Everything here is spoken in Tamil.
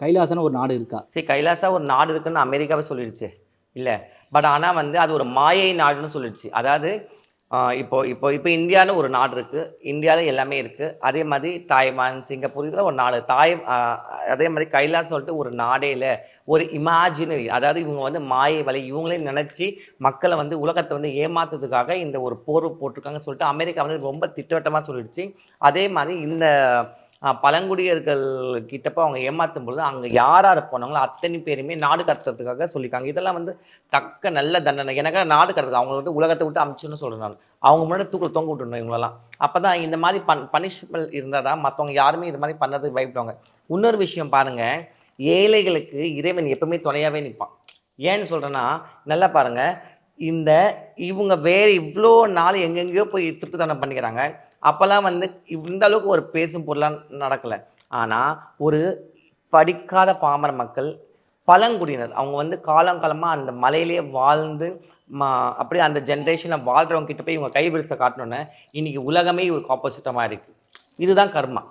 கைலாசன ஒரு நாடு இருக்கா? சரி, கைலாசா ஒரு நாடு இருக்குன்னு அமெரிக்காவே சொல்லிடுச்சு இல்லை. பட் ஆனால் வந்து அது ஒரு மாயை நாடுன்னு சொல்லிடுச்சு. அதாவது இப்போ இப்போ இப்போ இந்தியான்னு ஒரு நாடு இருக்குது, இந்தியாவில் எல்லாமே இருக்குது. அதே மாதிரி தாய்வான், சிங்கப்பூர் இதெல்லாம் ஒரு நாடு. அதே மாதிரி கைலாஸ் சொல்லிட்டு ஒரு நாடே இல்லை, ஒரு இமேஜினரி. அதாவது இவங்க வந்து மாயை வலை இவங்களே நினச்சி மக்களை வந்து உலகத்தை வந்து ஏமாத்துறதுக்காக இந்த ஒரு போர் போட்டிருக்காங்கன்னு சொல்லிட்டு அமெரிக்கா வந்து ரொம்ப திட்டவட்டமாக சொல்லிடுச்சு. அதே மாதிரி இந்த பழங்குடியர்கள் கிட்டப்போ அவங்க ஏமாற்றும் பொழுது அங்கே யார் யார் போனாங்களோ அத்தனை பேருமே நாடு கடத்துறதுக்காக சொல்லியிருக்காங்க. இதெல்லாம் வந்து தக்க நல்ல தண்டனை. எனக்கு நாடு கடத்துக்கு அவங்க வந்து உலகத்தை விட்டு அமிச்சுன்னு சொல்கிறேன் நான். அவங்க முன்னாடி தூக்கில் தொங்க விட்டுருணும் இவங்களெல்லாம். அப்போ தான் இந்த மாதிரி பனிஷ்மெண்ட் இருந்தால் தான் மற்றவங்க யாருமே இது மாதிரி பண்ணுறதுக்கு பயப்படுவாங்க. இன்னொரு விஷயம் பாருங்கள், ஏழைகளுக்கு இறைவன் எப்பவுமே துணையாகவே நிற்பான். ஏன்னு சொல்கிறேன்னா, நல்லா பாருங்கள், இவங்க வேறு இவ்வளோ நாள் எங்கெங்கேயோ போய் திருட்டுத்தனம் பண்ணிக்கிறாங்க. அப்போல்லாம் வந்து இந்த அளவுக்கு ஒரு பேசும் பொருளாக நடக்கலை. ஆனால் ஒரு படிக்காத பாமர மக்கள், பழங்குடியினர், அவங்க வந்து காலங்காலமாக அந்த மலையிலேயே வாழ்ந்து அப்படியே அந்த ஜென்ரேஷனில் வாழ்கிறவங்க கிட்ட போய் இவங்க கைபிடிச்ச காட்டணுன்னு இன்றைக்கி உலகமே இவருக்கு ஆப்போசிட்டமாக இருக்குது. இதுதான் கர்மா.